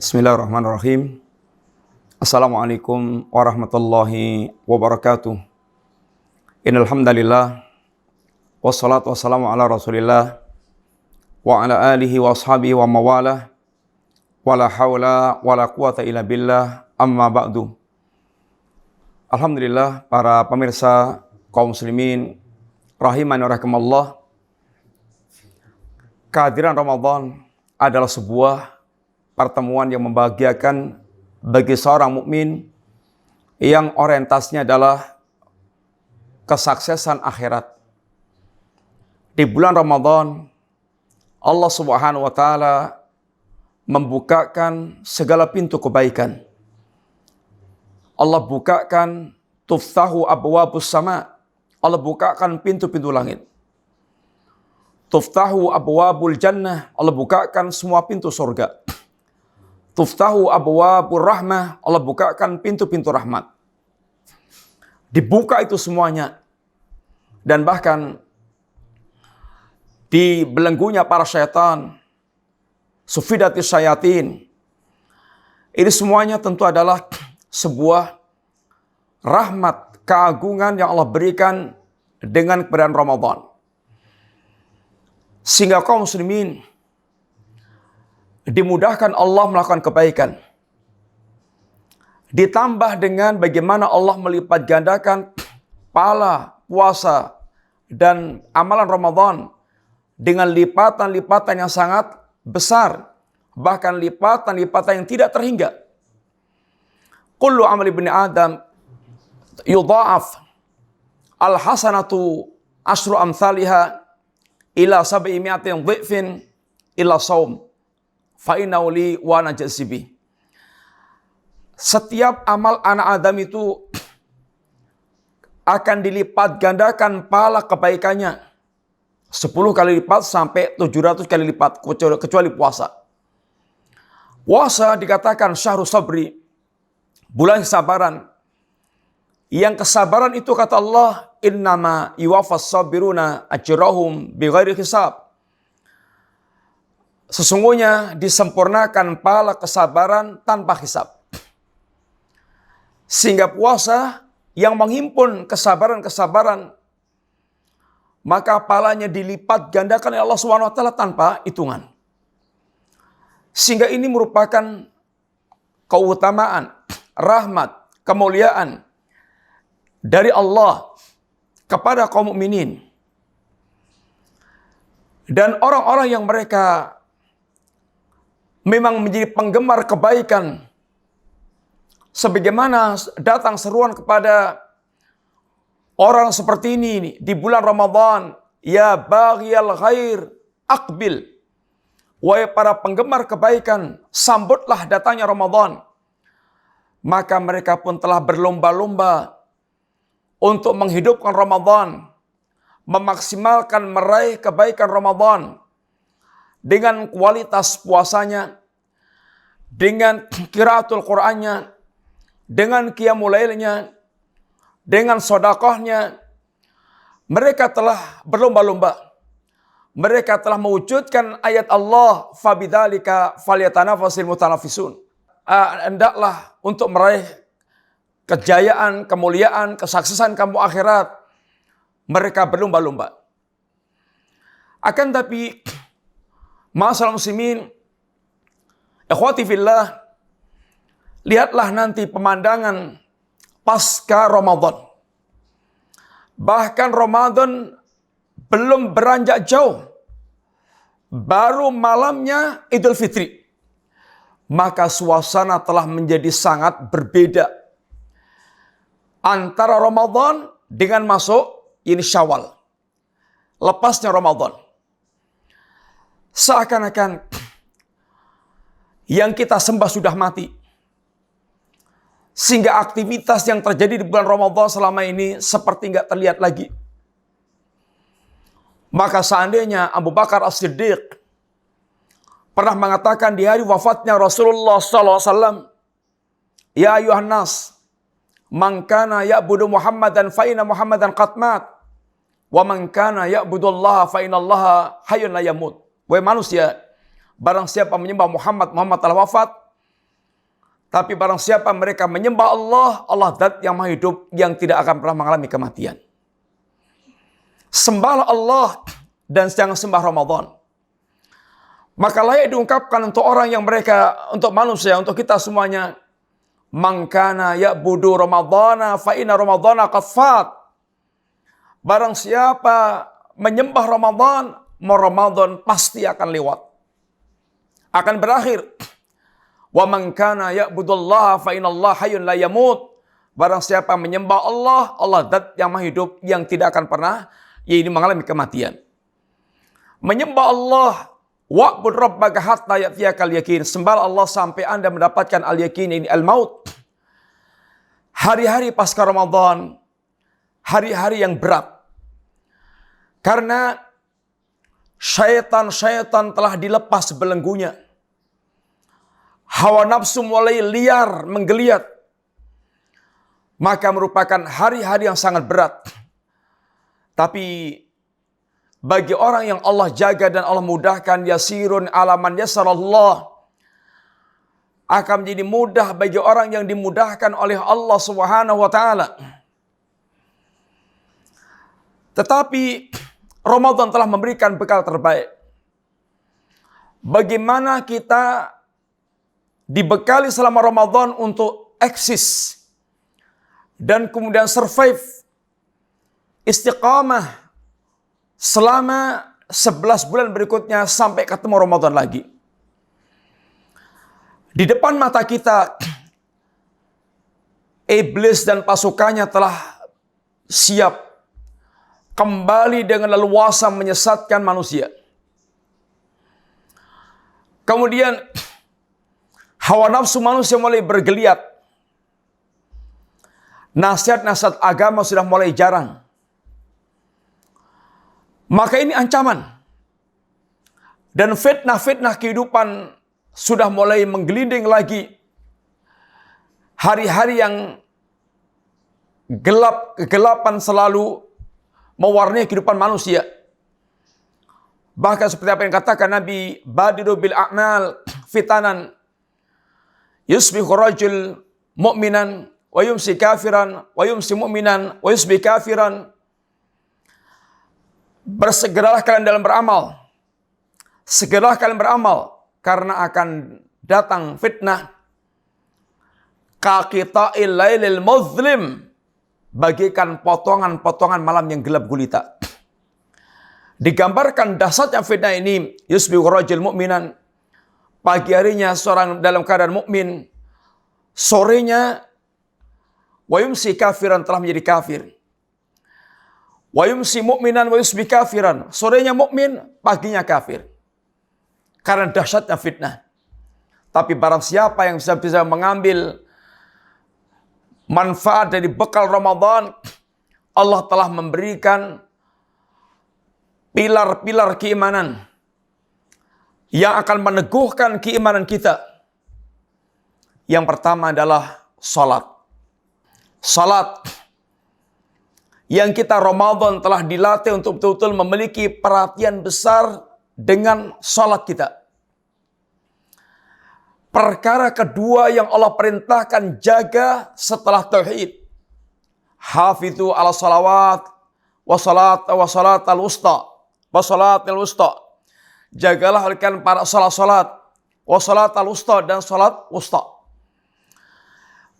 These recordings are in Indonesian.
Bismillahirrahmanirrahim. Assalamualaikum warahmatullahi wabarakatuh. Innal hamdalillah wassalatu wassalamu ala Rasulillah wa ala alihi wa ashabihi wa mawalah wala haula wala quwata illa billah amma ba'du. Alhamdulillah, para pemirsa kaum muslimin rahimani wa rahimakumullah. Kehadiran Ramadan adalah sebuah pertemuan yang membahagiakan bagi seorang mukmin yang orientasinya adalah kesuksesan akhirat. Di bulan Ramadan, Allah Subhanahu wa taala membukakan segala pintu kebaikan. Allah bukakan tuftahu abwabus sama. Allah bukakan pintu-pintu langit. Tuftahu abwabul jannah. Allah bukakan semua pintu surga. Tuftahu abwabur rahmah, Allah bukakan pintu-pintu rahmat. Dibuka itu semuanya. Dan bahkan di belenggunya para syaitan, sufidatis syayatin, ini semuanya tentu adalah sebuah rahmat, keagungan yang Allah berikan dengan keberadaan Ramadan. Sehingga kaum muslimin dimudahkan Allah melakukan kebaikan. Ditambah dengan bagaimana Allah melipat gandakan pahala, puasa, dan amalan Ramadan dengan lipatan-lipatan yang sangat besar. Bahkan lipatan-lipatan yang tidak terhingga. Kullu amali ibni Adam yudha'af al-hasanatu asyru amthaliha ila sab'i mi'atin dhifin ila saum. Fa'innahu li wa ana jazibi. Setiap amal anak Adam itu akan dilipat gandakan pahala kebaikannya 10 kali lipat sampai 700 kali lipat kecuali puasa. Puasa dikatakan syahrus sabri, bulan kesabaran. Yang kesabaran itu kata Allah, innama yuwaffas sabiruna ajrahum bighairi hisab. Sesungguhnya disempurnakan pahala kesabaran tanpa hisab. Sehingga puasa yang menghimpun kesabaran-kesabaran, maka pahalanya dilipat gandakan oleh Allah SWT tanpa hitungan. Sehingga ini merupakan keutamaan, rahmat, kemuliaan dari Allah kepada kaum mukminin. Dan orang-orang yang mereka memang menjadi penggemar kebaikan, sebagaimana datang seruan kepada orang seperti ini di bulan Ramadan, ya baghiyal khair aqbil, wahai para penggemar kebaikan, sambutlah datangnya Ramadan. Maka mereka pun telah berlomba-lomba untuk menghidupkan Ramadan, memaksimalkan meraih kebaikan Ramadan dengan kualitas puasanya, dengan qiraatul Qur'annya, dengan qiyamul lailnya, dengan sedekahnya. Mereka telah berlomba-lomba. Mereka telah mewujudkan ayat Allah, fabidzalika falyatanafasil mutanafisun. Hendaklah untuk meraih kejayaan, kemuliaan, kesuksesan kamu akhirat, mereka berlomba-lomba. Akan tapi ma'asyiral muslimin, ikhwati fillah, lihatlah nanti pemandangan pasca Ramadan. Bahkan Ramadan belum beranjak jauh, baru malamnya Idul Fitri. Maka suasana telah menjadi sangat berbeda antara Ramadan dengan masuk ini Syawal, lepasnya Ramadan. Seakan-akan yang kita sembah sudah mati. Sehingga aktivitas yang terjadi di bulan Ramadan selama ini seperti nggak terlihat lagi. Maka seandainya Abu Bakar As-Siddiq pernah mengatakan di hari wafatnya Rasulullah SAW, ya ayuhan nas, man kana ya'budu Muhammadan fa inna Muhammadan qad mat, wa man kana ya'budu Allah fa inna Allah hayyun la yamut. Wahai manusia, barang siapa menyembah Muhammad, Muhammad telah wafat. Tapi barang siapa mereka menyembah Allah, Allah zat yang maha hidup yang tidak akan pernah mengalami kematian. Sembahlah Allah dan jangan sembah Ramadan. Maka layak diungkapkan untuk orang yang mereka, untuk manusia, untuk kita semuanya. Man kana ya'budu Ramadana fa inna Ramadana qad fat. Barang siapa menyembah Ramadan, Ramadan pasti akan lewat. Akan berakhir. Wa man kana ya'budullaha fa innallaha hayyun la yamut. Barang siapa menyembah Allah, Allah zat yang maha hidup yang tidak akan pernah yaitu mengalami kematian. Menyembah Allah, wa'bud rabbaka hatta ya'tiyakal yakin. Sembah Allah sampai Anda mendapatkan al-yakin, ini al-maut. Hari-hari pasca Ramadan, hari-hari yang berat. Karena syaitan telah dilepas belenggunya. Hawa nafsu mulai liar menggeliat. Maka merupakan hari-hari yang sangat berat. Tapi bagi orang yang Allah jaga dan Allah mudahkan, yasirun alaman yasarallah, akan menjadi mudah bagi orang yang dimudahkan oleh Allah Subhanahu wa taala. Tetapi Ramadan telah memberikan bekal terbaik. Bagaimana kita dibekali selama Ramadan untuk eksis dan kemudian survive, istiqamah selama 11 bulan berikutnya sampai ketemu Ramadan lagi. Di depan mata kita, iblis dan pasukannya telah siap kembali dengan leluasa menyesatkan manusia. Kemudian hawa nafsu manusia mulai bergeliat. Nasihat-nasihat agama sudah mulai jarang. Maka ini ancaman. Dan fitnah-fitnah kehidupan sudah mulai menggelinding lagi. Hari-hari yang gelap, kegelapan selalu mewarnai kehidupan manusia. Bahkan seperti apa yang katakan Nabi, badiru bil a'mal fitanan yusbihu rajul mu'minan wa yumsi kafiran wa yumsi mu'minan wa yusbi kafiran. Bersegeralah kalian dalam beramal. Segeralah kalian beramal karena akan datang fitnah. Kaqita'il lailil muzlim, bagikan potongan-potongan malam yang gelap gulita. Digambarkan dahsyatnya fitnah ini, yusbihu rajul mu'minan, pagi harinya seorang dalam keadaan mukmin, sorenya wa yumsi kafiran, telah menjadi kafir. Wa yumsi mu'minan wa yusbi kafiran, sorenya mukmin, paginya kafir. Karena dahsyatnya fitnah. Tapi barang siapa yang bisa mengambil manfaat dari bekal Ramadan, Allah telah memberikan pilar-pilar keimanan yang akan meneguhkan keimanan kita. Yang pertama adalah salat. Salat yang kita Ramadan telah dilatih untuk betul-betul memiliki perhatian besar dengan salat kita. Perkara kedua yang Allah perintahkan jaga setelah tauhid. Hafidhu ala salawat wa salat al-wusta. Wa salat al-wusta. Jagalah kalian para salat wa salat al-wusta dan salat wusta.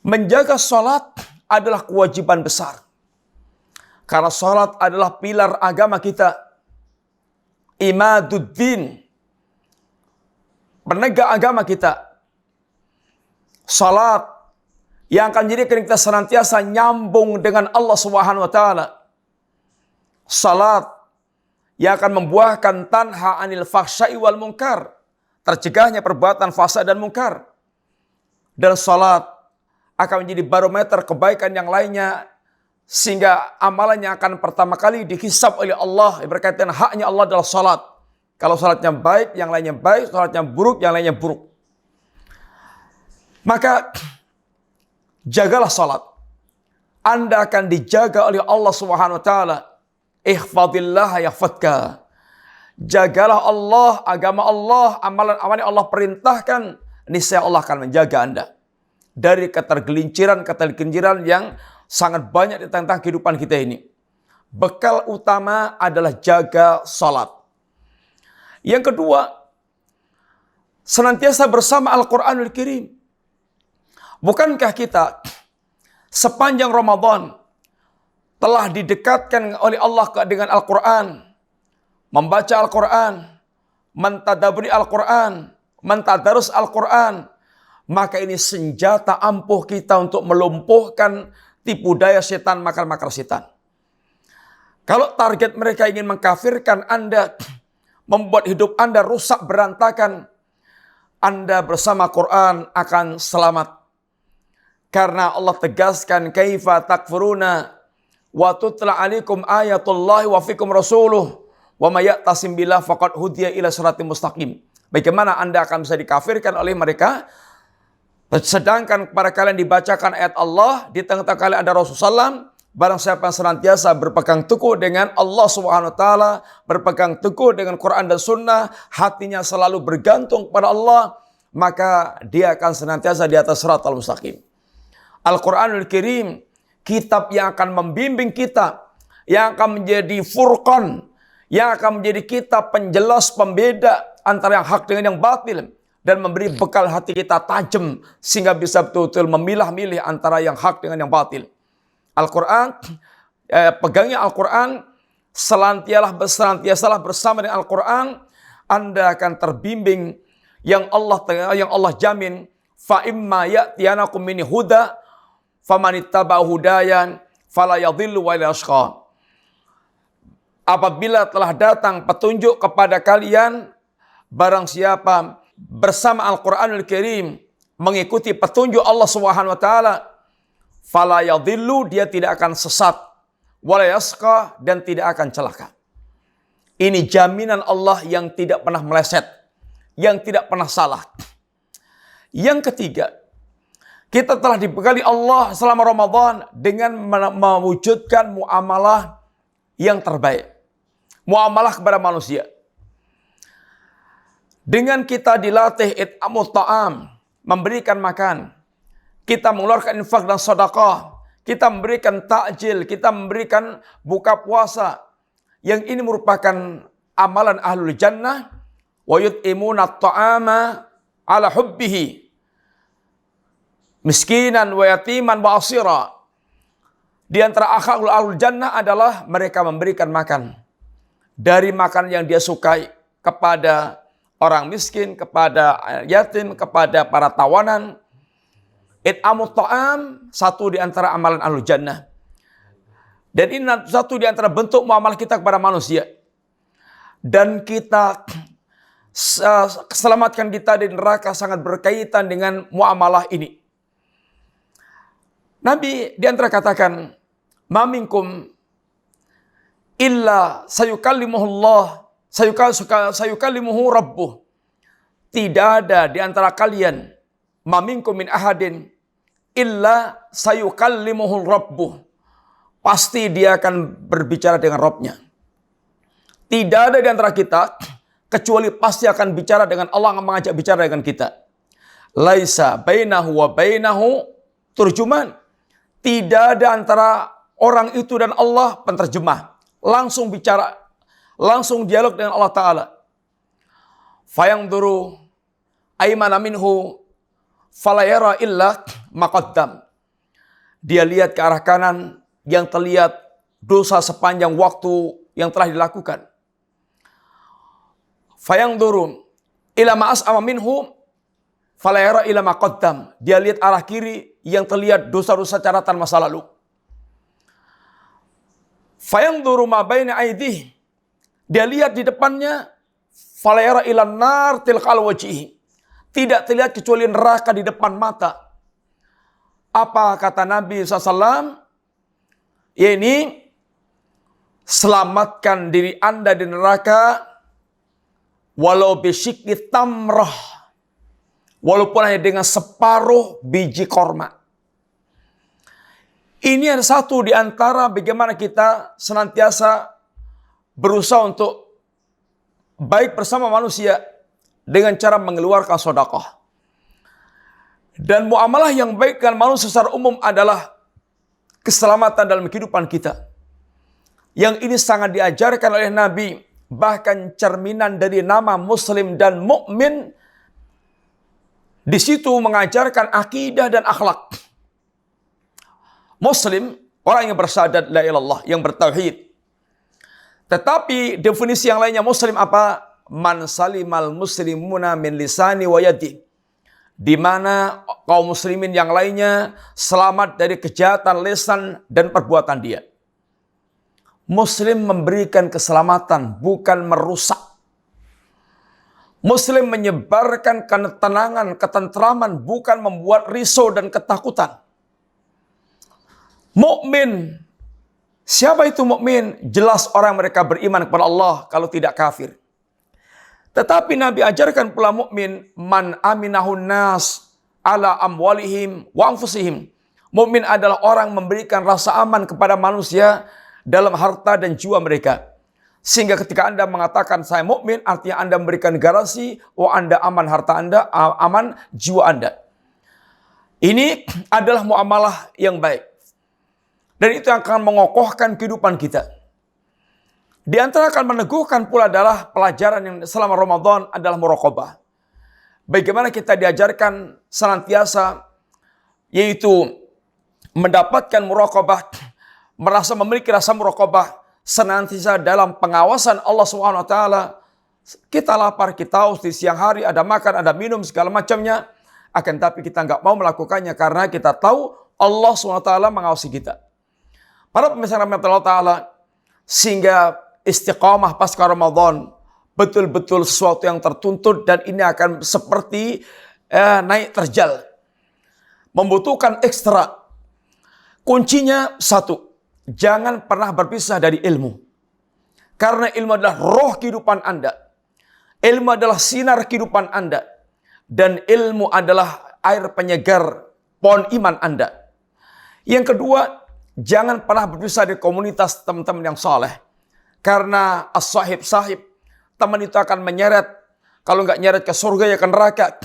Menjaga salat adalah kewajiban besar. Karena salat adalah pilar agama kita. Imaduddin. Penegak agama kita. Salat yang akan menjadikan kita senantiasa nyambung dengan Allah Subhanahu wa taala. Salat yang akan membuahkan tanha anil fahsya'i wal munkar, tercegahnya perbuatan fasad dan munkar. Dan salat akan menjadi barometer kebaikan yang lainnya, sehingga amalannya akan pertama kali dihisab oleh Allah. Berkaitan haknya Allah adalah salat. Kalau salatnya baik, yang lainnya baik. Salatnya buruk, yang lainnya buruk. Maka jagalah salat. Anda akan dijaga oleh Allah Subhanahu wa taala. Ihfadillah yahfadka. Jagalah Allah, agama Allah, amalan-amalan Allah perintahkan, niscaya Allah akan menjaga Anda. dari ketergelinciran yang sangat banyak tentang kehidupan kita ini. Bekal utama adalah jaga salat. Yang kedua, senantiasa bersama Al-Quranul Karim. Bukankah kita sepanjang Ramadan telah didekatkan oleh Allah dengan Al-Quran, membaca Al-Quran, mentadabburi Al-Quran, mentadarus Al-Quran, maka ini senjata ampuh kita untuk melumpuhkan tipu daya setan, makar-makar setan. Kalau target mereka ingin mengkafirkan Anda, membuat hidup Anda rusak berantakan, Anda bersama Quran akan selamat. Karena Allah tegaskan, kaifa takfuruna wa tutla alaikum ayatullahi wa fikum rasuluh wa may ya'tasim billah faqad hudiya ila siratim mustaqim. Bagaimana Anda akan bisa dikafirkan oleh mereka sedangkan kepada kalian dibacakan ayat Allah, di tengah-tengah kalian ada Rasulullah SAW. Barang siapa yang senantiasa berpegang teguh dengan Allah Subhanahu wa taala, berpegang teguh dengan Quran dan Sunnah, hatinya selalu bergantung kepada Allah, maka dia akan senantiasa di atas siratal mustaqim. Al-Quranul Karim, kitab yang akan membimbing kita, yang akan menjadi furqan, yang akan menjadi kitab penjelas, pembeda antara yang hak dengan yang batil, dan memberi bekal hati kita tajam sehingga bisa betul-betul memilah-milih antara yang hak dengan yang batil. Al-Quran, pegangnya Al-Quran, senantiasalah bersama dengan Al-Quran, Anda akan terbimbing yang Allah jamin. Fa imma ya'tiyanakum minni huda famanittaba hudayan fala yadhillu wa la yashqa. Apabila telah datang petunjuk kepada kalian, barang siapa bersama Al-Quranul Karim mengikuti petunjuk Allah Subhanahu wa taala, fala yadhillu, dia tidak akan sesat, wala yashqa, dan tidak akan celaka. Ini jaminan Allah yang tidak pernah meleset, yang tidak pernah salah. Yang ketiga, kita telah dibekali Allah selama Ramadan dengan mewujudkan muamalah yang terbaik. Muamalah kepada manusia. Dengan kita dilatih it'amut ta'am, memberikan makan. Kita mengeluarkan infak dan sedekah. Kita memberikan takjil, kita memberikan buka puasa. Yang ini merupakan amalan ahlul jannah. Wa yut'imuna at-ta'ama ala hubbihi miskinan wa yatiman wa asira. Di antara akhlakul ahlul jannah adalah mereka memberikan makan. Dari makan yang dia sukai kepada orang miskin, kepada yatim, kepada para tawanan. It'amut ta'am, satu di antara amalan ahlul jannah. Dan ini satu di antara bentuk muamalah kita kepada manusia. Dan kita selamatkan kita dari neraka sangat berkaitan dengan muamalah ini. Nabi di antara katakan, ma minkum illa sayukallimuhullah, sayukallimuhu rabbuh. Tidak ada di antara kalian, ma minkum min ahadin illa sayukallimuhu rabbuh. Pasti dia akan berbicara dengan Rabbnya. Tidak ada di antara kita kecuali pasti akan bicara dengan Allah, yang mengajak bicara dengan kita. Laisa bainahu wa bainahu turjuman. Tidak ada antara orang itu dan Allah penterjemah. Langsung bicara, langsung dialog dengan Allah Ta'ala. Fayangduru aymana minhu falayara illa maqaddam. Dia lihat ke arah kanan, yang terlihat dosa sepanjang waktu yang telah dilakukan. Fayangduru ila ma'as'ama minhu falayara ila maqaddam. Dia lihat arah kiri, yang terlihat dosa-dosa catatan masa lalu. Fayangduru ma baina aydih. Dia lihat di depannya, falayara ila nar tilqal wajhi. Tidak terlihat kecuali neraka di depan mata. Apa kata Nabi SAW? Ya ini, selamatkan diri Anda di neraka walau bisyikki tamrah, walaupun hanya dengan separuh biji korma. Ini ada satu di antara bagaimana kita senantiasa berusaha untuk baik bersama manusia dengan cara mengeluarkan sedekah. Dan muamalah yang baik dengan manusia secara umum adalah keselamatan dalam kehidupan kita. Yang ini sangat diajarkan oleh Nabi. Bahkan cerminan dari nama Muslim dan mukmin di situ mengajarkan akidah dan akhlak. Muslim, orang yang bersyahadat la ilaha illallah, yang bertauhid. Tetapi definisi yang lainnya Muslim apa? Man salimal muslimuna min lisani wa yadi. Di mana kaum muslimin yang lainnya selamat dari kejahatan lisan dan perbuatan dia. Muslim memberikan keselamatan, bukan merusak. Muslim menyebarkan ketenangan, ketentraman, bukan membuat risau dan ketakutan. Mukmin, siapa itu mukmin? Jelas orang mereka beriman kepada Allah, kalau tidak kafir. Tetapi Nabi ajarkan pula mukmin, man aminahun nas ala amwalihim wa anfusihim. Mukmin adalah orang memberikan rasa aman kepada manusia dalam harta dan jiwa mereka. Sehingga ketika Anda mengatakan saya mukmin, artinya Anda memberikan garansi, oh Anda aman harta Anda, aman jiwa Anda. Ini adalah muamalah yang baik. Dan itu yang akan mengokohkan kehidupan kita. Di antara akan meneguhkan pula adalah pelajaran yang selama Ramadan adalah muraqabah. Bagaimana kita diajarkan senantiasa, yaitu mendapatkan muraqabah, merasa memiliki rasa muraqabah, senantiasa dalam pengawasan Allah SWT. Kita lapar, kita haus di siang hari, ada makan, ada minum, segala macamnya. Akan tapi kita nggak mau melakukannya karena kita tahu Allah SWT mengawasi kita. Para pemirsa rahmatullah ta'ala, sehingga istiqamah pasca Ramadan betul-betul sesuatu yang tertuntut dan ini akan seperti naik terjal. Membutuhkan ekstra. Kuncinya satu, jangan pernah berpisah dari ilmu. Karena ilmu adalah roh kehidupan Anda. Ilmu adalah sinar kehidupan Anda. Dan ilmu adalah air penyegar pohon iman Anda. Yang kedua, jangan pernah berpisah dari komunitas teman-teman yang saleh. Karena as-sahib, teman itu akan menyeret. Kalau nggak nyeret ke surga ya ke neraka.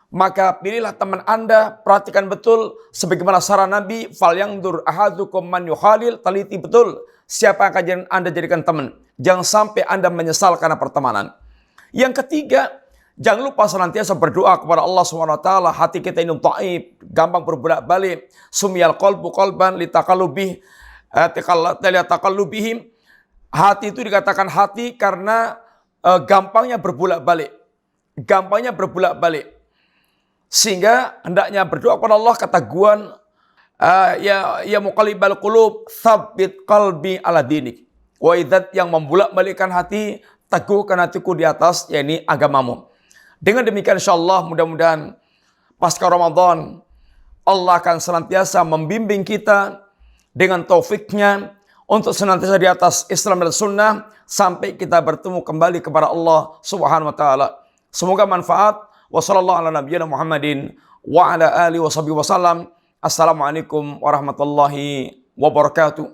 Maka pilihlah teman Anda, perhatikan betul. Sebagaimana saran Nabi, falyanzur ahadukum man yukhalil, teliti betul. Siapa yang akan Anda jadikan teman. Jangan sampai Anda menyesal karena pertemanan. Yang ketiga, jangan lupa senantiasa berdoa kepada Allah SWT. Hati kita ini dhaif, gampang berbolak-balik. Sumiyal qalbu qalban litaqallubih, litaqallubihim. Hati itu dikatakan hati karena gampangnya berbolak-balik. Gampangnya berbolak-balik. Sehingga hendaknya berdoa kepada Allah, kata Guan, ya muqallibal qulub, tsabbit qalbi ala dinik. Waidat yang membolak-balikkan hati, teguhkan hatiku di atas, yakni agamamu. Dengan demikian insyaallah mudah-mudahan pasca Ramadan Allah akan senantiasa membimbing kita dengan taufiknya untuk senantiasa di atas Islam dan Sunnah sampai kita bertemu kembali kepada Allah Subhanahu wa taala. Semoga manfaat. Wassallallahu ala nabiyyina Muhammadin wa ala alihi wasallam. Assalamualaikum warahmatullahi wabarakatuh.